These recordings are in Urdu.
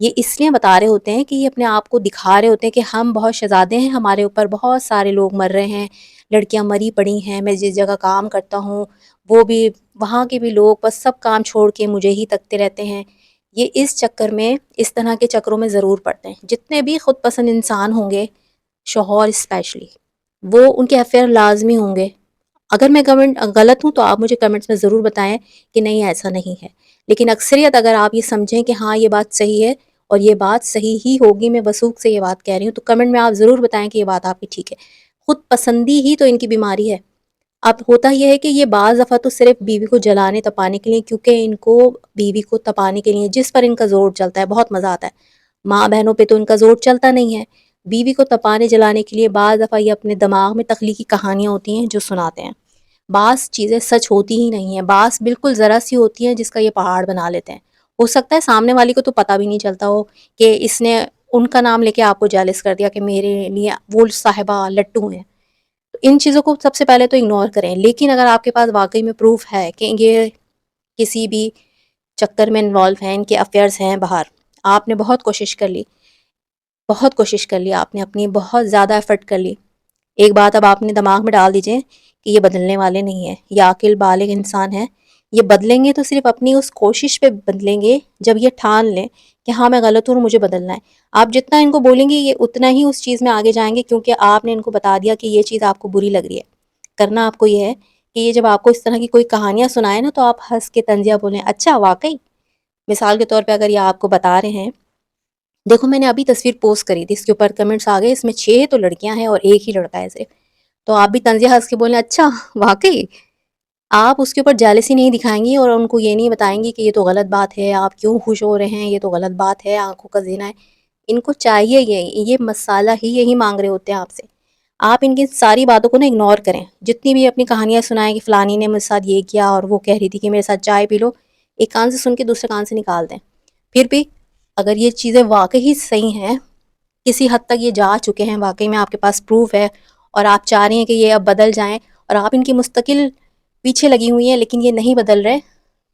یہ اس لیے بتا رہے ہوتے ہیں کہ یہ اپنے آپ کو دکھا رہے ہوتے ہیں کہ ہم بہت شہزادے ہیں، ہمارے اوپر بہت سارے لوگ مر رہے ہیں، لڑکیاں مری پڑی ہیں، میں جس جگہ کام کرتا ہوں وہ بھی، وہاں کے بھی لوگ بس سب کام چھوڑ کے مجھے ہی تکتے رہتے ہیں۔ یہ اس چکر میں، اس طرح کے چکروں میں ضرور پڑتے ہیں۔ جتنے بھی خود پسند انسان ہوں گے، شوہر اسپیشلی، وہ ان کے افیئر لازمی ہوں گے۔ اگر میں کمنٹ غلط ہوں تو آپ مجھے کمنٹس میں ضرور بتائیں کہ نہیں ایسا نہیں ہے، لیکن اکثریت اگر آپ یہ سمجھیں کہ ہاں یہ بات صحیح ہے اور یہ بات صحیح ہی ہوگی، میں وثوق سے یہ بات کہہ رہی ہوں، تو کمنٹ میں آپ ضرور بتائیں کہ یہ بات آپ کی ٹھیک ہے۔ خود پسندی ہی تو ان کی بیماری ہے۔ اب ہوتا یہ ہے کہ یہ بعض دفعہ تو صرف بیوی کو جلانے تپانے کے لیے، کیونکہ ان کو بیوی کو تپانے کے لیے جس پر ان کا زور چلتا ہے بہت مزہ آتا ہے، ماں بہنوں پہ تو ان کا زور چلتا نہیں ہے، بیوی کو تپانے جلانے کے لیے بعض دفعہ یہ اپنے دماغ میں تخلیقی کہانیاں ہوتی ہیں جو سناتے ہیں۔ بعض چیزیں سچ ہوتی ہی نہیں ہیں، بعض بالکل ذرا سی ہوتی ہیں جس کا یہ پہاڑ بنا لیتے ہیں۔ ہو سکتا ہے سامنے والی کو تو پتہ بھی نہیں چلتا ہو کہ اس نے ان کا نام لے کے آپ کو جیلس کر دیا کہ میرے لیے وہ صاحبہ لٹو ہیں۔ تو ان چیزوں کو سب سے پہلے تو اگنور کریں، لیکن اگر آپ کے پاس واقعی میں پروف ہے کہ یہ کسی بھی چکر میں انوالو ہیں، ان کے افیئرس ہیں باہر، آپ نے بہت کوشش کر لی، بہت کوشش کر لی، آپ نے اپنی بہت زیادہ ایفرٹ کر لی، ایک بات اب آپ نے دماغ میں ڈال دیجئے کہ یہ بدلنے والے نہیں ہیں، یہ عاقل بالغ انسان ہیں، یہ بدلیں گے تو صرف اپنی اس کوشش پہ بدلیں گے جب یہ ٹھان لیں کہ ہاں میں غلط ہوں، مجھے بدلنا ہے۔ آپ جتنا ان کو بولیں گے یہ اتنا ہی اس چیز میں آگے جائیں گے، کیونکہ آپ نے ان کو بتا دیا کہ یہ چیز آپ کو بری لگ رہی ہے۔ کرنا آپ کو یہ ہے کہ یہ جب آپ کو اس طرح کی کوئی کہانیاں سنائے نا، تو آپ ہنس کے طنزیہ بولیں، اچھا واقعی۔ مثال کے طور پہ اگر یہ آپ کو بتا رہے ہیں، دیکھو میں نے ابھی تصویر پوسٹ کری تھی، اس کے اوپر کمنٹس آ گئے، اس میں 6 تو لڑکیاں ہیں اور ایک ہی لڑکا ہے صرف، تو آپ بھی طنزیہ ہنس کے بولیں اچھا واقعی۔ آپ اس کے اوپر جیلسی نہیں دکھائیں گی اور ان کو یہ نہیں بتائیں گی کہ یہ تو غلط بات ہے، آپ کیوں خوش ہو رہے ہیں، یہ تو غلط بات ہے، آنکھوں کا زنا ہے۔ ان کو چاہیے یہ مسالہ ہی یہی مانگ رہے ہوتے ہیں آپ سے۔ آپ ان کی ساری باتوں کو نا اگنور کریں، جتنی بھی اپنی کہانیاں سنائیں کہ فلانی نے میرے ساتھ یہ کیا اور وہ کہہ رہی تھی کہ میرے ساتھ چائے پی لو، ایک کان سے سن کے دوسرے کان سے نکال دیں۔ پھر بھی اگر یہ چیزیں واقعی صحیح ہیں، کسی حد تک یہ جا چکے ہیں، واقعی میں آپ کے پاس پروف ہے اور آپ چاہ رہی ہیں کہ یہ اب بدل جائیں اور آپ ان کی مستقل پیچھے لگی ہوئی ہیں لیکن یہ نہیں بدل رہے،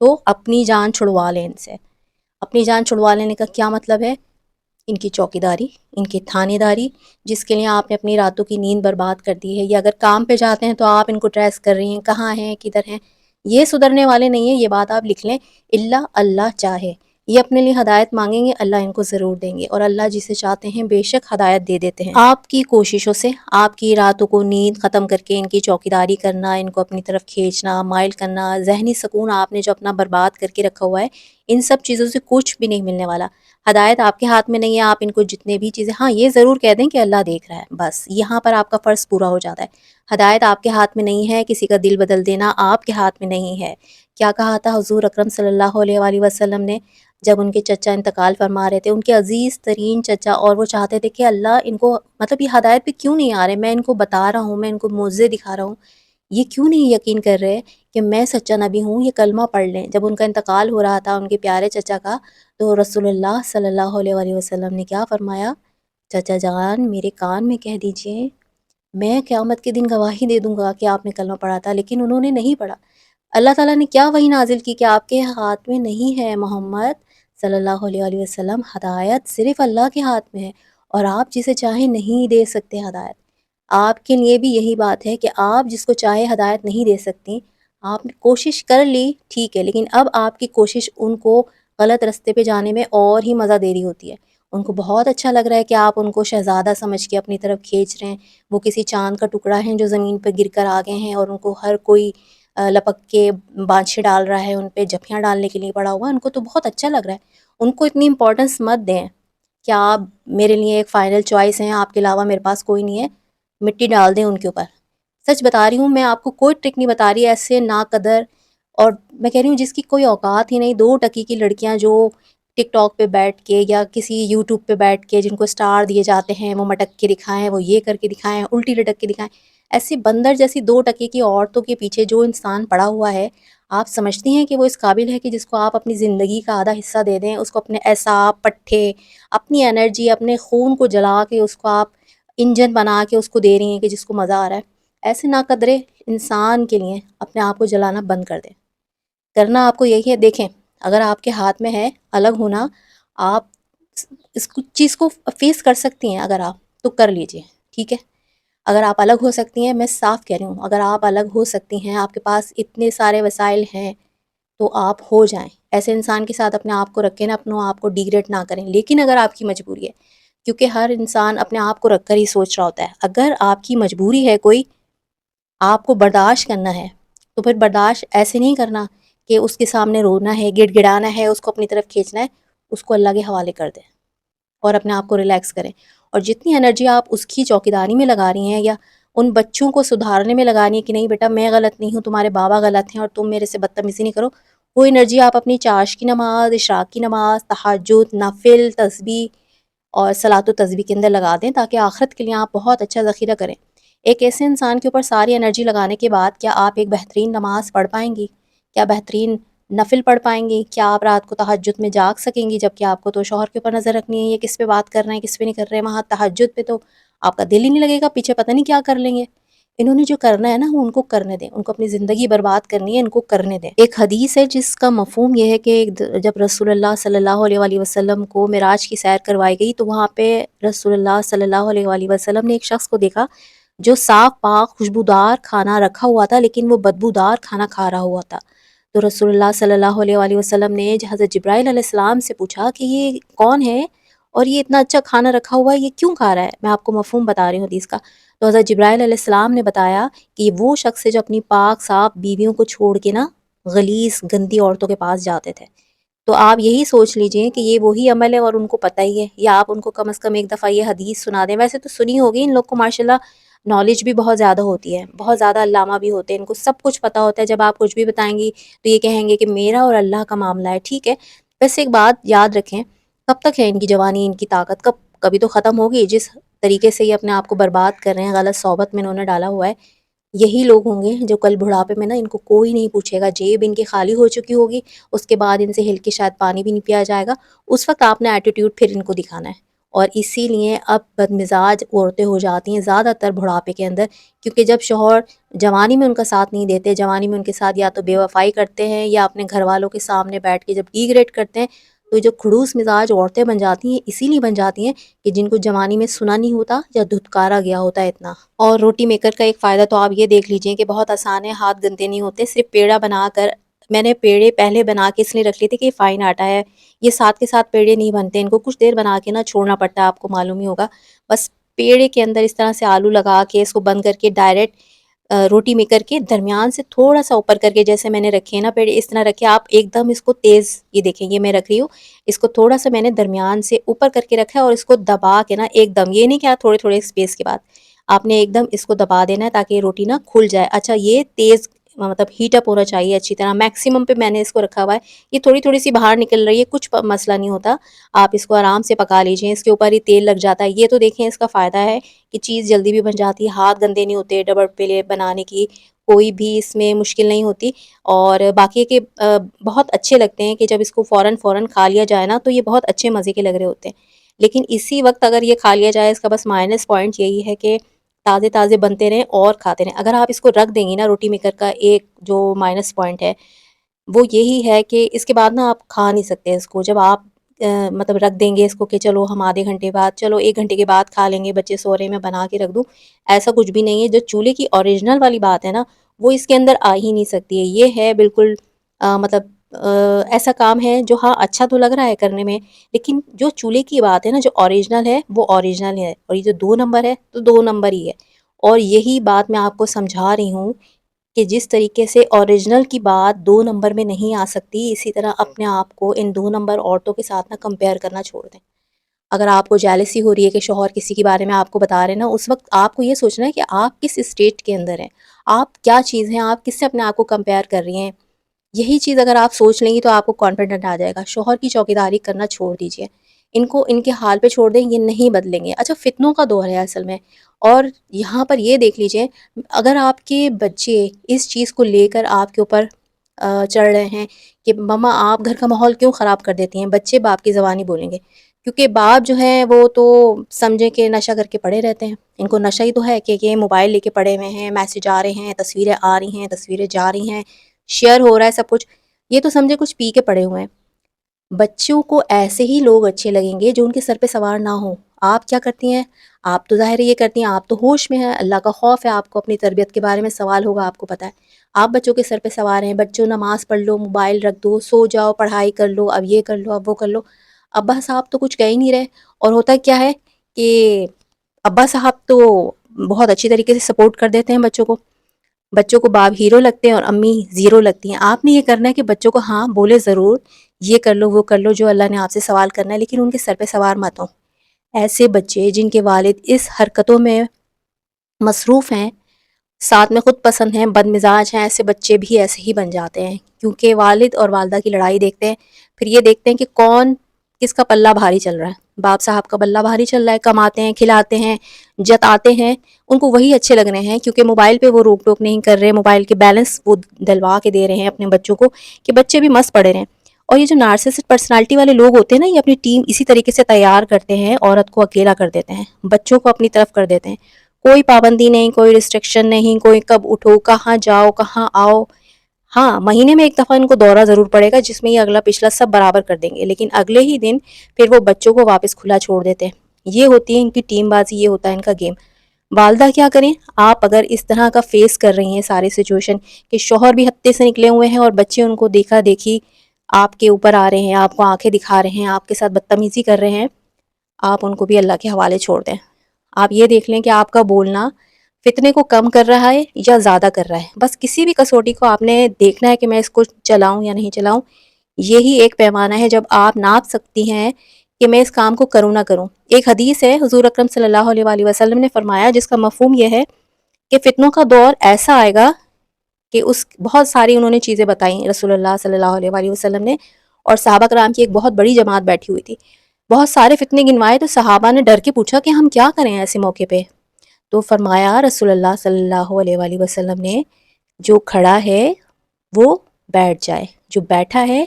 تو اپنی جان چھڑوا لیں ان سے۔ اپنی جان چھڑوا لینے کا کیا مطلب ہے؟ ان کی چوکی داری، ان کی تھانے داری، جس کے لیے آپ نے اپنی راتوں کی نیند برباد کر دی ہے، یا اگر کام پہ جاتے ہیں تو آپ ان کو ٹریس کر رہی ہیں کہاں ہیں کدھر ہیں، یہ سدھرنے والے نہیں ہیں، یہ بات آپ لکھ لیں۔ اللہ اللہ چاہے یہ اپنے لیے ہدایت مانگیں گے، اللہ ان کو ضرور دیں گے، اور اللہ جسے چاہتے ہیں بے شک ہدایت دے دیتے ہیں۔ آپ کی کوششوں سے، آپ کی راتوں کو نیند ختم کر کے ان کی چوکیداری کرنا، ان کو اپنی طرف کھینچنا، مائل کرنا، ذہنی سکون آپ نے جو اپنا برباد کر کے رکھا ہوا ہے، ان سب چیزوں سے کچھ بھی نہیں ملنے والا۔ ہدایت آپ کے ہاتھ میں نہیں ہے، آپ ان کو جتنے بھی چیزیں، ہاں یہ ضرور کہہ دیں کہ اللہ دیکھ رہا ہے، بس یہاں پر آپ کا فرض پورا ہو جاتا ہے۔ ہدایت آپ کے ہاتھ میں نہیں ہے، کسی کا دل بدل دینا آپ کے ہاتھ میں نہیں ہے۔ کیا کہا تھا حضور اکرم صلی اللہ علیہ وآلہ وسلم نے جب ان کے چچا انتقال فرما رہے تھے، ان کے عزیز ترین چچا، اور وہ چاہتے تھے کہ اللہ ان کو، مطلب یہ ہدایت پہ کیوں نہیں آ رہے، میں ان کو بتا رہا ہوں، میں ان کو معجزے دکھا رہا ہوں، یہ کیوں نہیں یقین کر رہے کہ میں سچا نبی ہوں، یہ کلمہ پڑھ لیں۔ جب ان کا انتقال ہو رہا تھا ان کے پیارے چچا کا، تو رسول اللہ صلی اللہ علیہ وآلہ وسلم نے کیا فرمایا؟ چچا جان میرے کان میں کہہ دیجئے، میں قیامت کے دن گواہی دے دوں گا کہ آپ نے کلمہ پڑھا تھا، لیکن انہوں نے نہیں پڑھا۔ اللہ تعالیٰ نے کیا وحی نازل کی کہ آپ کے ہاتھ میں نہیں ہے محمد صلی اللہ علیہ وآلہ وسلم، ہدایت صرف اللہ کے ہاتھ میں ہے، اور آپ جسے چاہیں نہیں دے سکتے ہدایت۔ آپ کے لیے بھی یہی بات ہے کہ آپ جس کو چاہے ہدایت نہیں دے سکتی۔ آپ نے کوشش کر لی ٹھیک ہے، لیکن اب آپ کی کوشش ان کو غلط رستے پہ جانے میں اور ہی مزہ دے رہی ہوتی ہے۔ ان کو بہت اچھا لگ رہا ہے کہ آپ ان کو شہزادہ سمجھ کے اپنی طرف کھینچ رہے ہیں، وہ کسی چاند کا ٹکڑا ہیں جو زمین پہ گر کر آ گئے ہیں، اور ان کو ہر کوئی لپک کے بانچھے ڈال رہا ہے، ان پہ جھپیاں ڈالنے کے لیے پڑا ہوا ہے۔ ان کو تو بہت اچھا لگ رہا ہے۔ ان کو اتنی امپورٹنس مت دیں کہ آپ میرے لیے ایک فائنل چوائس ہیں، آپ کے علاوہ میرے پاس کوئی نہیں ہے، مٹی ڈال دیں ان کے اوپر۔ سچ بتا رہی ہوں، میں آپ کو کوئی ٹرک نہیں بتا رہی ایسے نا قدر، اور میں کہہ رہی ہوں جس کی کوئی اوقات ہی نہیں، 2 ٹکی کی لڑکیاں جو ٹک ٹاک پہ بیٹھ کے یا کسی یوٹیوب پہ بیٹھ کے جن کو سٹار دیے جاتے ہیں، وہ مٹک کے دکھائیں، وہ یہ کر کے دکھائیں، الٹی لٹک کے دکھائیں، ایسی بندر جیسی 2 ٹکے کی عورتوں کے پیچھے جو انسان پڑا ہوا ہے، آپ سمجھتی ہیں کہ وہ اس قابل ہے کہ جس کو آپ اپنی زندگی کا آدھا حصہ دے دیں، اس کو اپنے اعصاب پٹھے، اپنی انرجی، اپنے خون کو جلا کے اس کو آپ انجن بنا کے اس کو دے رہی ہیں کہ جس کو مزہ آ رہا ہے؟ ایسے ناقدرے انسان کے لیے اپنے آپ کو جلانا بند کر دیں۔ کرنا آپ کو یہی ہے، دیکھیں اگر آپ کے ہاتھ میں ہے الگ ہونا، آپ اس چیز کو فیس کر سکتی ہیں اگر آپ، تو کر لیجئے، ٹھیک ہے؟ اگر آپ الگ ہو سکتی ہیں، میں صاف کہہ رہی ہوں، اگر آپ الگ ہو سکتی ہیں، آپ کے پاس اتنے سارے وسائل ہیں، تو آپ ہو جائیں۔ ایسے انسان کے ساتھ اپنے آپ کو رکھیں نا، اپنے آپ کو ڈیگریڈ نہ کریں۔ لیکن اگر آپ کی مجبوری ہے، کیونکہ ہر انسان اپنے آپ کو رکھ کر ہی سوچ رہا ہوتا ہے، اگر آپ کی مجبوری ہے کوئی، آپ کو برداشت کرنا ہے، تو پھر برداشت ایسے نہیں کرنا کہ اس کے سامنے رونا ہے، گڑ گڑانا ہے، اس کو اپنی طرف کھینچنا ہے، اس کو اللہ کے حوالے کر دیں اور اپنے آپ کو ریلیکس کریں۔ اور جتنی انرجی آپ اس کی چوکیداری میں لگا رہی ہیں، یا ان بچوں کو سدھارنے میں لگانی ہے کہ نہیں بیٹا میں غلط نہیں ہوں، تمہارے بابا غلط ہیں اور تم میرے سے بدتمیزی نہیں کرو، وہ انرجی آپ اپنی چاش کی نماز، اشراق کی نماز، تہجد، نفل، تسبیح اور صلاۃ و تسبیح کے اندر لگا دیں، تاکہ آخرت کے لیے آپ بہت اچھا ذخیرہ کریں۔ ایک ایسے انسان کے اوپر ساری انرجی لگانے کے بعد کیا آپ ایک بہترین نماز پڑھ پائیں گی؟ کیا بہترین نفل پڑھ پائیں گی؟ کیا آپ رات کو تہجد میں جاگ سکیں گی؟ جبکہ آپ کو تو شوہر کے اوپر نظر رکھنی ہے، یہ کس پہ بات کر رہے ہیں، کس پہ نہیں کر رہے ہیں، وہاں تہجد پہ تو آپ کا دل ہی نہیں لگے گا، پیچھے پتہ نہیں کیا کر لیں گے۔ انہوں نے جو کرنا ہے نا، وہ ان کو کرنے دیں، ان کو اپنی زندگی برباد کرنی ہے، ان کو کرنے دیں۔ ایک حدیث ہے جس کا مفہوم یہ ہے کہ جب رسول اللہ صلی اللہ علیہ وآلہ وسلم کو معراج کی سیر کروائی گئی، تو وہاں پہ رسول اللہ صلی اللہ علیہ وآلہ وسلم نے ایک شخص کو دیکھا جو صاف پاک خوشبودار کھانا رکھا ہوا تھا، لیکن وہ بدبودار کھانا کھا رہا ہوا تھا۔ تو رسول اللہ صلی اللہ علیہ وآلہ وسلم نے حضرت جبرائیل علیہ السلام سے پوچھا کہ یہ کون ہے اور یہ اتنا اچھا کھانا رکھا ہوا ہے، یہ کیوں کھا رہا ہے؟ میں آپ کو مفہوم بتا رہی ہوں حدیث کا۔ تو حضرت جبرائیل علیہ السلام نے بتایا کہ یہ وہ شخص ہے جو اپنی پاک صاف بیویوں کو چھوڑ کے نا غلیظ گندی عورتوں کے پاس جاتے تھے۔ تو آپ یہی سوچ لیجئے کہ یہ وہی عمل ہے اور ان کو پتہ ہی ہے، یا آپ ان کو کم از کم ایک دفعہ یہ حدیث سنا دیں۔ ویسے تو سنی ہوگی، ان لوگ کو ماشاءاللہ نالج بھی بہت زیادہ ہوتی ہے، بہت زیادہ علامہ بھی ہوتے ہیں، ان کو سب کچھ پتہ ہوتا ہے۔ جب آپ کچھ بھی بتائیں گی تو یہ کہیں گے کہ میرا اور اللہ کا معاملہ ہے، ٹھیک ہے؟ بس ایک بات یاد رکھیں، کب تک ہے ان کی جوانی، ان کی طاقت کبھی تو ختم ہوگی۔ جس طریقے سے یہ اپنے آپ کو برباد کر رہے ہیں، غلط صحبت میں انہوں نے ڈالا ہوا ہے، یہی لوگ ہوں گے جو کل بڑھاپے میں نا ان کو کوئی نہیں پوچھے گا، جیب ان کی خالی ہو چکی ہوگی، اس کے بعد ان سے ہل کے شاید پانی بھی نہیں پیا جائے گا، اس وقت آپ نے ایٹیٹیوڈ پھر ان کو دکھانا ہے۔ اور اسی لیے اب بدمزاج عورتیں ہو جاتی ہیں زیادہ تر بڑھاپے کے اندر، کیونکہ جب شوہر جوانی میں ان کا ساتھ نہیں دیتے، جوانی میں ان کے ساتھ یا تو بے وفائی کرتے ہیں یا اپنے گھر والوں کے سامنے بیٹھ کے جب ڈیگریڈ کرتے ہیں، تو جو خڑوس مزاج عورتیں بن جاتی ہیں، اسی لیے بن جاتی ہیں کہ جن کو جوانی میں سنا نہیں ہوتا یا دھتکارا گیا ہوتا ہے اتنا۔ اور روٹی میکر کا ایک فائدہ تو آپ یہ دیکھ لیجئے کہ بہت آسان ہے، ہاتھ گندے نہیں ہوتے، صرف پیڑا بنا کر، میں نے پیڑے پہلے بنا کے اس لیے رکھ لیے تھے کہ یہ فائن آٹا ہے، یہ ساتھ کے ساتھ پیڑے نہیں بنتے، ان کو کچھ دیر بنا کے نا چھوڑنا پڑتا ہے، آپ کو معلوم ہی ہوگا۔ بس پیڑے کے اندر اس طرح سے آلو لگا کے اس کو بند کر کے ڈائریکٹ روٹی میکر کے درمیان سے تھوڑا سا اوپر کر کے، جیسے میں نے رکھے ہیں نا پیڑے، اس طرح رکھے آپ ایک دم اس کو تیز، یہ دیکھیں یہ میں رکھ رہی ہوں، اس کو تھوڑا سا میں نے درمیان سے اوپر کر کے رکھا ہے، اور اس کو دبا کے نا ایک دم، یہ نہیں کہ آپ تھوڑے تھوڑے اسپیس کے بعد، آپ نے ایک دم اس کو دبا دینا ہے تاکہ یہ روٹی نا کھل جائے۔ اچھا یہ تیز مطلب ہیٹ اپ ہونا چاہیے اچھی طرح، میکسیمم پہ میں نے اس کو رکھا ہوا ہے، یہ تھوڑی تھوڑی سی باہر نکل رہی ہے، کچھ مسئلہ نہیں ہوتا، آپ اس کو آرام سے پکا لیجئے، اس کے اوپر ہی تیل لگ جاتا ہے۔ یہ تو دیکھیں اس کا فائدہ ہے کہ چیز جلدی بھی بن جاتی ہے، ہاتھ گندے نہیں ہوتے، ڈبل پلے بنانے کی کوئی بھی اس میں مشکل نہیں ہوتی، اور باقی کہ بہت اچھے لگتے ہیں کہ جب اس کو فوراً کھا لیا جائے نا تو یہ بہت اچھے مزے کے لگ رہے ہوتے ہیں۔ لیکن اسی وقت اگر یہ کھا لیا جائے، اس کا بس مائنس پوائنٹ یہی ہے کہ تازے تازے بنتے رہیں اور کھاتے رہیں۔ اگر آپ اس کو رکھ دیں گی نا، روٹی میکر کا ایک جو مائنس پوائنٹ ہے وہ یہی ہے کہ اس کے بعد نا آپ کھا نہیں سکتے اس کو، جب آپ مطلب رکھ دیں گے اس کو کہ چلو ہم آدھے گھنٹے بعد، چلو ایک گھنٹے کے بعد کھا لیں گے، بچے سو رہے میں بنا کے رکھ دوں، ایسا کچھ بھی نہیں ہے۔ جو چولہے کی اوریجنل والی بات ہے نا، وہ اس کے اندر آ ہی نہیں سکتی ہے۔ یہ ہے بالکل مطلب ایسا کام ہے جو ہاں اچھا تو لگ رہا ہے کرنے میں، لیکن جو چولہے کی بات ہے نا، جو اوریجنل ہے وہ اوریجنل ہے، اور یہ جو 2 نمبر ہے تو 2 نمبر ہی ہے۔ اور یہی بات میں آپ کو سمجھا رہی ہوں کہ جس طریقے سے اوریجنل کی بات 2 نمبر میں نہیں آ سکتی، اسی طرح اپنے آپ کو ان 2 نمبر عورتوں کے ساتھ نہ کمپیئر کرنا چھوڑ دیں۔ اگر آپ کو جیلسی ہو رہی ہے کہ شوہر کسی کے بارے میں آپ کو بتا رہے ہیں نا، اس وقت آپ کو یہ سوچنا ہے کہ آپ کس اسٹیٹ کے اندر ہیں، آپ کیا چیز ہیں، آپ کس سے اپنے آپ کو کمپیئر کر رہی ہیں۔ یہی چیز اگر آپ سوچ لیں گی تو آپ کو کانفیڈنٹ آ جائے گا۔ شوہر کی چوکیداری کرنا چھوڑ دیجئے، ان کو ان کے حال پہ چھوڑ دیں، یہ نہیں بدلیں گے۔ اچھا فتنوں کا دور ہے اصل میں، اور یہاں پر یہ دیکھ لیجئے، اگر آپ کے بچے اس چیز کو لے کر آپ کے اوپر چڑھ رہے ہیں کہ مما آپ گھر کا ماحول کیوں خراب کر دیتی ہیں، بچے باپ کی زبانی بولیں گے، کیونکہ باپ جو ہیں وہ تو سمجھیں کہ نشہ کر کے پڑے رہتے ہیں، ان کو نشہ ہی تو ہے کہ یہ موبائل لے کے پڑے ہوئے ہیں، میسج آ رہے ہیں، تصویریں آ رہی ہیں، تصویریں جا رہی ہیں، شیئر ہو رہا ہے سب کچھ، یہ تو سمجھے کچھ پی کے پڑے ہوئے ہیں۔ بچوں کو ایسے ہی لوگ اچھے لگیں گے جو ان کے سر پہ سوار نہ ہوں۔ آپ کیا کرتی ہیں؟ آپ تو ظاہر ہے یہ کرتی ہیں، آپ تو ہوش میں ہیں، اللہ کا خوف ہے آپ کو، اپنی تربیت کے بارے میں سوال ہوگا، آپ کو پتہ ہے۔ آپ بچوں کے سر پہ سوار ہیں، بچوں نماز پڑھ لو، موبائل رکھ دو، سو جاؤ، پڑھائی کر لو، اب یہ کر لو، اب وہ کر لو۔ ابا صاحب تو کچھ کہہ ہی نہیں رہے، اور ہوتا کیا ہے کہ ابا صاحب تو بہت اچھی طریقے سے سپورٹ کر دیتے ہیں بچوں کو، بچوں کو باپ ہیرو لگتے ہیں اور امی زیرو لگتی ہیں۔ آپ نے یہ کرنا ہے کہ بچوں کو ہاں بولے ضرور، یہ کر لو وہ کر لو جو اللہ نے آپ سے سوال کرنا ہے، لیکن ان کے سر پہ سوار مت ہو۔ ایسے بچے جن کے والد اس حرکتوں میں مصروف ہیں، ساتھ میں خود پسند ہیں، بد مزاج ہیں، ایسے بچے بھی ایسے ہی بن جاتے ہیں، کیونکہ والد اور والدہ کی لڑائی دیکھتے ہیں، پھر یہ دیکھتے ہیں کہ کون کس کا پلہ بھاری چل رہا ہے۔ باپ صاحب کا پلہ بھاری چل رہا ہے، کماتے ہیں، کھلاتے ہیں، جتاتے ہیں، ان کو وہی اچھے لگ رہے ہیں، کیونکہ موبائل پہ وہ روک ٹوک نہیں کر رہے، موبائل کے بیلنس وہ ڈلوا کے دے رہے ہیں اپنے بچوں کو کہ بچے بھی مست پڑے رہیں۔ اور یہ جو نارسسسٹ پرسنالٹی والے لوگ ہوتے ہیں نا، یہ اپنی ٹیم اسی طریقے سے تیار کرتے ہیں، عورت کو اکیلا کر دیتے ہیں، بچوں کو اپنی طرف کر دیتے ہیں، کوئی پابندی نہیں، کوئی ریسٹرکشن نہیں، کوئی کب اٹھو، کہاں جاؤ، کہاں آؤ۔ ہاں مہینے میں ایک دفعہ ان کو دورہ ضرور پڑے گا جس میں یہ اگلا پچھلا سب برابر کر دیں گے، لیکن اگلے ہی دن پھر وہ بچوں کو واپس کھلا چھوڑ دیتے ہیں۔ یہ ہوتی ہے ان کی ٹیم بازی، یہ ہوتا ہے ان کا گیم۔ والدہ کیا کریں؟ آپ اگر اس طرح کا فیس کر رہی ہیں سارے سچویشن کہ شوہر بھی ہتے سے نکلے ہوئے ہیں اور بچے ان کو دیکھا دیکھی آپ کے اوپر آ رہے ہیں، آپ کو آنکھیں دکھا رہے ہیں، آپ کے ساتھ بدتمیزی کر رہے ہیں، آپ ان کو بھی اللہ کے حوالے چھوڑ دیں۔ آپ یہ دیکھ لیں کہ آپ کا بولنا فتنے کو کم کر رہا ہے یا زیادہ کر رہا ہے۔ بس کسی بھی کسوٹی کو آپ نے دیکھنا ہے کہ میں اس کو چلاؤں یا نہیں چلاؤں، یہی ایک پیمانہ ہے جب آپ ناپ سکتی ہیں کہ میں اس کام کو کروں نہ کروں۔ ایک حدیث ہے، حضور اکرم صلی اللہ علیہ وآلہ وسلم نے فرمایا، جس کا مفہوم یہ ہے کہ فتنوں کا دور ایسا آئے گا کہ بہت ساری انہوں نے چیزیں بتائیں رسول اللہ صلی اللہ علیہ وآلہ وسلم نے، اور صحابہ کرام کی ایک بہت بڑی جماعت بیٹھی ہوئی تھی، بہت سارے فتنے گنوائے، تو صحابہ نے ڈر کے پوچھا کہ ہم کیا کریں ایسے موقع پہ؟ تو فرمایا رسول اللہ صلی اللہ علیہ وآلہ وسلم نے، جو کھڑا ہے وہ بیٹھ جائے، جو بیٹھا ہے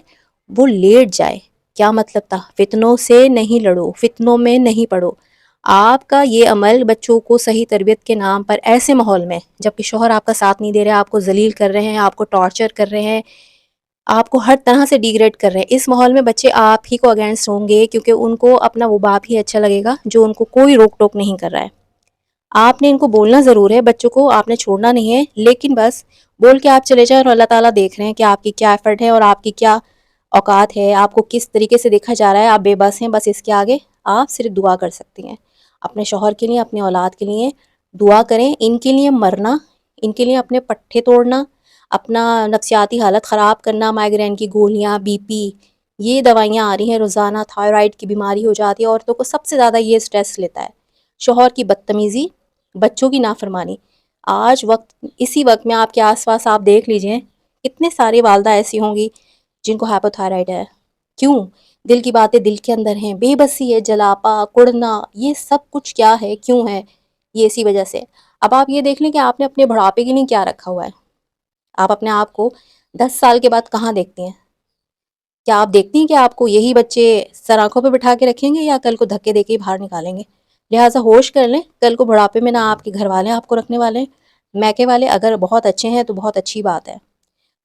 وہ لیٹ جائے۔ کیا مطلب تھا؟ فتنوں سے نہیں لڑو، فتنوں میں نہیں پڑو۔ آپ کا یہ عمل بچوں کو صحیح تربیت کے نام پر ایسے ماحول میں، جبکہ شوہر آپ کا ساتھ نہیں دے رہے، آپ کو ذلیل کر رہے ہیں، آپ کو ٹارچر کر رہے ہیں، آپ کو ہر طرح سے ڈیگریڈ کر رہے ہیں، اس ماحول میں بچے آپ ہی کو اگینسٹ ہوں گے، کیونکہ ان کو اپنا وہ باپ ہی اچھا لگے گا جو ان کو کوئی روک ٹوک نہیں کر رہا ہے۔ آپ نے ان کو بولنا ضرور ہے، بچوں کو آپ نے چھوڑنا نہیں ہے، لیکن بس بول کے آپ چلے جائیں، اور اللہ تعالیٰ دیکھ رہے ہیں کہ آپ کی کیا ایفرٹ ہے اور آپ کی کیا اوقات ہے، آپ کو کس طریقے سے دیکھا جا رہا ہے، آپ بے بس ہیں، بس اس کے آگے آپ صرف دعا کر سکتی ہیں۔ اپنے شوہر کے لیے، اپنے اولاد کے لیے دعا کریں، ان کے لیے مرنا، ان کے لیے اپنے پٹھے توڑنا، اپنا نفسیاتی حالت خراب کرنا، مائگرین کی گولیاں، بی پی، یہ دوائیاں آ رہی ہیں روزانہ، تھائرائڈ کی بیماری ہو جاتی ہے عورتوں کو، سب سے زیادہ یہ سٹریس لیتا ہے، شوہر کی بدتمیزی، بچوں کی نافرمانی۔ آج اسی وقت میں آپ کے آس پاس آپ دیکھ لیجئیں کتنے ساری والدہ ایسی ہوں گی جن کو ہائپوتھائرائڈ ہے۔ کیوں؟ دل کی باتیں دل کے اندر ہیں، بے بسی ہے، جلاپا، کڑنا، یہ سب کچھ کیا ہے، کیوں ہے؟ یہ اسی وجہ سے۔ اب آپ یہ دیکھ لیں کہ آپ نے اپنے بڑھاپے کے لیے کیا رکھا ہوا ہے۔ آپ اپنے آپ کو 10 سال کے بعد کہاں دیکھتی ہیں؟ کیا آپ دیکھتی ہیں کہ آپ کو یہی بچے سر آنکھوں پہ بٹھا کے رکھیں گے یا کل کو دھکے دے کے ہی باہر نکالیں گے؟ لہٰذا ہوش کر لیں، کل کو بڑھاپے میں نہ آپ کے گھر والے آپ کو رکھنے والے ہیں، میکے والے اگر بہت اچھے ہیں تو بہت اچھی بات ہے،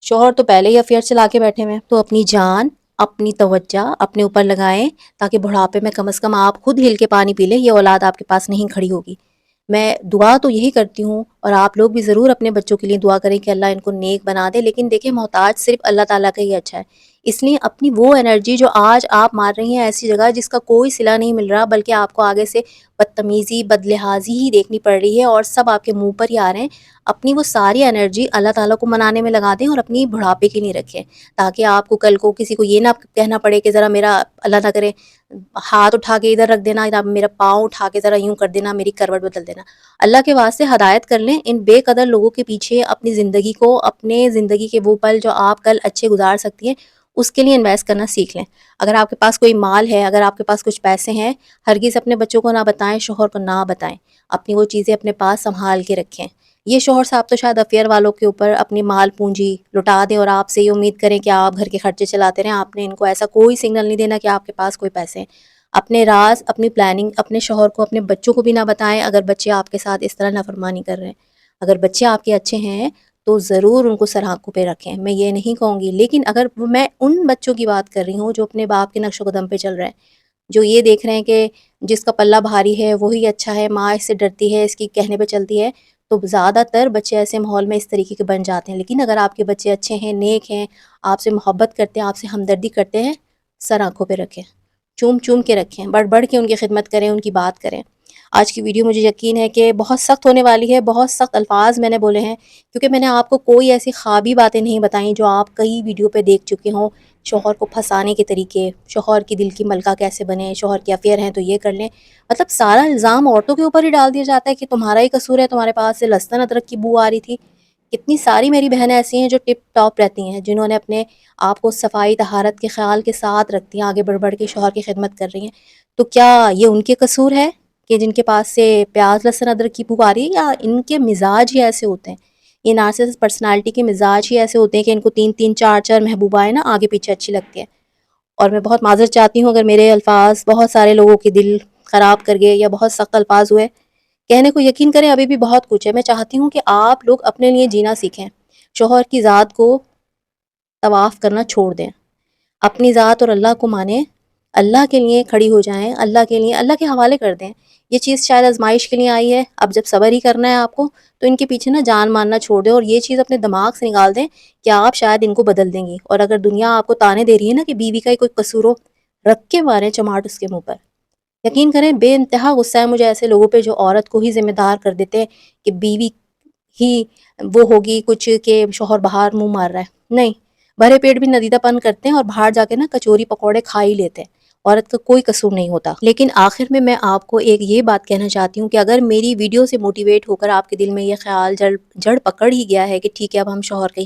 شوہر تو پہلے ہی افیئر چلا کے بیٹھے ہوئے ہیں، تو اپنی جان، اپنی توجہ اپنے اوپر لگائیں، تاکہ بڑھاپے میں کم از کم آپ خود ہل کے پانی پی لیں، یہ اولاد آپ کے پاس نہیں کھڑی ہوگی۔ میں دعا تو یہی کرتی ہوں، اور آپ لوگ بھی ضرور اپنے بچوں کے لیے دعا کریں کہ اللہ ان کو نیک بنا دے، لیکن دیکھیں محتاج صرف اللہ تعالیٰ کا ہی اچھا ہے، اس لیے اپنی وہ انرجی جو آج آپ مار رہی ہیں ایسی جگہ جس کا کوئی صلہ نہیں مل رہا، بلکہ آپ کو آگے سے بدتمیزی، بدلحاظی ہی دیکھنی پڑ رہی ہے اور سب آپ کے منہ پر ہی آ رہے ہیں، اپنی وہ ساری انرجی اللہ تعالیٰ کو منانے میں لگا دیں اور اپنی بڑھاپے کے لیے رکھیں، تاکہ آپ کو کل کو کسی کو یہ نہ کہنا پڑے کہ ذرا میرا اللہ نہ کرے ہاتھ اٹھا کے ادھر رکھ دینا، یا میرا پاؤں اٹھا کے ذرا یوں کر دینا، میری کروٹ بدل دینا۔ اللہ کے واسطے ہدایت کر لیں ان بے قدر لوگوں کے پیچھے اپنی زندگی کو، اپنے زندگی کے وہ پل جو آپ کل اچھے گزار سکتی ہیں اس کے لیے انویسٹ کرنا سیکھ لیں۔ اگر آپ کے پاس کوئی مال ہے، اگر آپ کے پاس کچھ پیسے ہیں، ہرگز اپنے بچوں کو نہ بتائیں، شوہر کو نہ بتائیں، اپنی وہ چیزیں اپنے پاس سنبھال کے رکھیں۔ یہ شوہر صاحب تو شاید افیئر والوں کے اوپر اپنی مال پونجی لٹا دیں اور آپ سے یہ امید کریں کہ آپ گھر کے خرچے چلاتے رہیں، آپ نے ان کو ایسا کوئی سگنل نہیں دینا کہ آپ کے پاس کوئی پیسے ہیں۔ اپنے راز، اپنی پلاننگ اپنے شوہر کو، اپنے بچوں کو بھی نہ بتائیں، اگر بچے آپ کے ساتھ اس طرح نافرمانی کر رہے ہیں۔ اگر بچے آپ کے اچھے ہیں تو ضرور ان کو سر آنکھوں پہ رکھیں، میں یہ نہیں کہوں گی، لیکن اگر میں ان بچوں کی بات کر رہی ہوں جو اپنے باپ کے نقش و قدم پہ چل رہے ہیں، جو یہ دیکھ رہے ہیں کہ جس کا پلہ بھاری ہے وہی اچھا ہے، ماں اس سے ڈرتی ہے، اس کی کہنے پہ چلتی ہے، تو زیادہ تر بچے ایسے ماحول میں اس طریقے کے بن جاتے ہیں۔ لیکن اگر آپ کے بچے اچھے ہیں، نیک ہیں، آپ سے محبت کرتے ہیں، آپ سے ہمدردی کرتے ہیں، سر آنکھوں پہ رکھیں، چوم چوم کے رکھیں، بڑھ بڑھ کے ان کی خدمت کریں، ان کی بات کریں۔ آج کی ویڈیو مجھے یقین ہے کہ بہت سخت ہونے والی ہے، بہت سخت الفاظ میں نے بولے ہیں، کیونکہ میں نے آپ کو کوئی ایسی خوابی باتیں نہیں بتائیں جو آپ کئی ویڈیو پہ دیکھ چکے ہوں، شوہر کو پھنسانے کے طریقے، شوہر کی دل کی ملکہ کیسے بنے، شوہر کے افیئر ہیں تو یہ کر لیں، مطلب سارا الزام عورتوں کے اوپر ہی ڈال دیا جاتا ہے کہ تمہارا ہی قصور ہے، تمہارے پاس سے لہسن ادرک کی بو آ رہی تھی۔ کتنی ساری میری بہنیں ایسی ہیں جو ٹپ ٹاپ رہتی ہیں، جنہوں نے اپنے آپ کو صفائی طہارت کے خیال کے ساتھ رکھتی ہیں، آگے بڑھ بڑھ کے شوہر کی خدمت کر رہی ہیں، تو کیا یہ ان کے قصور ہے کہ جن کے پاس سے پیاز لہسن ادرک کی بو آ رہی ہے، یا ان کے مزاج ہی ایسے ہوتے ہیں؟ یہ نارسسسٹ پرسنالٹی کے مزاج ہی ایسے ہوتے ہیں کہ ان کو 3 3 4 4 محبوبہ ہیں نا آگے پیچھے اچھی لگتی ہیں۔ اور میں بہت معذرت چاہتی ہوں اگر میرے الفاظ بہت سارے لوگوں کے دل خراب کر گئے یا بہت سخت الفاظ ہوئے، کہنے کو یقین کریں ابھی بھی بہت کچھ ہے۔ میں چاہتی ہوں کہ آپ لوگ اپنے لیے جینا سیکھیں، شوہر کی ذات کو طواف کرنا چھوڑ دیں، اپنی ذات اور اللہ کو مانیں، اللہ کے لیے کھڑی ہو جائیں، اللہ کے لیے اللہ کے حوالے کر دیں۔ یہ چیز شاید آزمائش کے لیے آئی ہے، اب جب صبر ہی کرنا ہے آپ کو تو ان کے پیچھے نا جان ماننا چھوڑ دیں، اور یہ چیز اپنے دماغ سے نکال دیں کہ آپ شاید ان کو بدل دیں گی۔ اور اگر دنیا آپ کو تانے دے رہی ہے نا کہ بیوی کا ہی کوئی قصور ہو، رکھ کے ماریں چماٹ اس کے منہ پر۔ یقین کریں بے انتہا غصہ ہے مجھے ایسے لوگوں پہ جو عورت کو ہی ذمہ دار کر دیتے ہیں کہ بیوی ہی وہ ہوگی کچھ کہ شوہر باہر منہ مار رہا ہے۔ نہیں، بھرے پیٹ بھی ندیدہ پن کرتے ہیں اور باہر جا کے نا کچوری پکوڑے کھا ہی لیتے ہیں، عورت کا کوئی قصور نہیں ہوتا۔ لیکن آخر میں آپ کو ایک یہ بات کہنا چاہتی ہوں کہ اگر میری ویڈیو سے موٹیویٹ ہو کر آپ کے دل میں یہ خیال جڑ پکڑ ہی گیا ہے کہ ٹھیک ہے اب ہم شوہر کے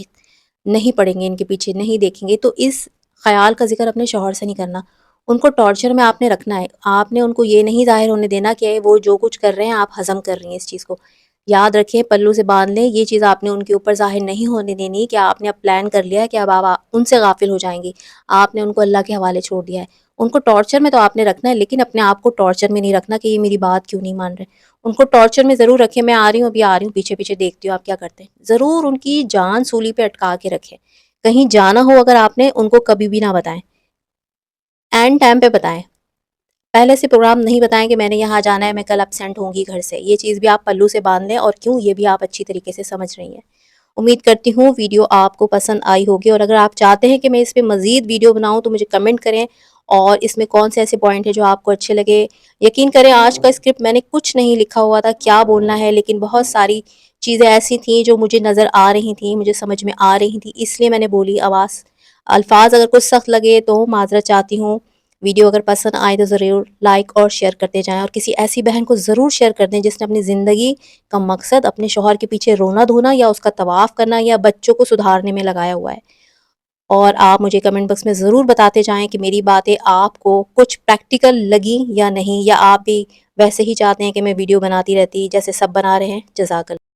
نہیں پڑیں گے، ان کے پیچھے نہیں دیکھیں گے، تو اس خیال کا ذکر اپنے شوہر سے نہیں کرنا۔ ان کو ٹارچر میں آپ نے رکھنا ہے، آپ نے ان کو یہ نہیں ظاہر ہونے دینا کہ وہ جو کچھ کر رہے ہیں آپ ہضم کر رہی ہیں اس چیز کو۔ یاد رکھیں، پلو سے باندھ لیں، یہ چیز آپ نے ان کے اوپر ظاہر نہیں ہونے دینی کہ آپ نے اب پلان کر لیا ہے کہ اب آپ ان سے غافل ہو جائیں گی، آپ نے ان کو اللہ کے حوالے چھوڑ دیا ہے۔ ان کو ٹارچر میں تو آپ نے رکھنا ہے، لیکن اپنے آپ کو ٹارچر میں نہیں رکھنا کہ یہ میری بات کیوں نہیں مان رہے۔ ان کو ٹارچر میں ضرور رکھیں، میں آ رہی ہوں ابھی آ رہی ہوں، پیچھے پیچھے دیکھتی ہوں آپ کیا کرتے ہیں، ضرور ان کی جان سولی پہ اٹکا کے رکھیں۔ کہیں جانا ہو اگر آپ نے، ان کو کبھی بھی نہ بتائیں، اینڈ ٹائم پہ بتائیں، پہلے سے پروگرام نہیں بتائیں کہ میں نے یہاں جانا ہے، میں کل ابسینٹ ہوں گی گھر سے۔ یہ چیز بھی آپ پلو سے باندھ لیں، اور کیوں یہ بھی آپ اچھی طریقے سے سمجھ رہی ہیں۔ امید کرتی ہوں ویڈیو آپ کو پسند آئی ہوگی، اور اگر آپ چاہتے ہیں کہ میں اس پہ مزید ویڈیو بناؤں تو مجھے کمنٹ کریں، اور اس میں کون سے ایسے پوائنٹ ہیں جو آپ کو اچھے لگے۔ یقین کریں آج کا اسکرپٹ میں نے کچھ نہیں لکھا ہوا تھا کیا بولنا ہے، لیکن بہت ساری چیزیں ایسی تھیں جو مجھے نظر آ رہی تھیں، مجھے سمجھ میں آ رہی تھیں، اس لیے میں نے بولی۔ الفاظ اگر کچھ سخت لگے تو معذرت چاہتی ہوں۔ ویڈیو اگر پسند آئے تو ضرور لائک اور شیئر کرتے جائیں، اور کسی ایسی بہن کو ضرور شیئر کر دیں جس نے اپنی زندگی کا مقصد اپنے شوہر کے پیچھے رونا دھونا یا اس کا طواف کرنا یا بچوں کو سدھارنے میں لگایا ہوا ہے۔ اور آپ مجھے کمنٹ باکس میں ضرور بتاتے جائیں کہ میری باتیں آپ کو کچھ پریکٹیکل لگی یا نہیں، یا آپ بھی ویسے ہی چاہتے ہیں کہ میں ویڈیو بناتی رہتی جیسے سب بنا رہے ہیں۔ جزاک اللہ۔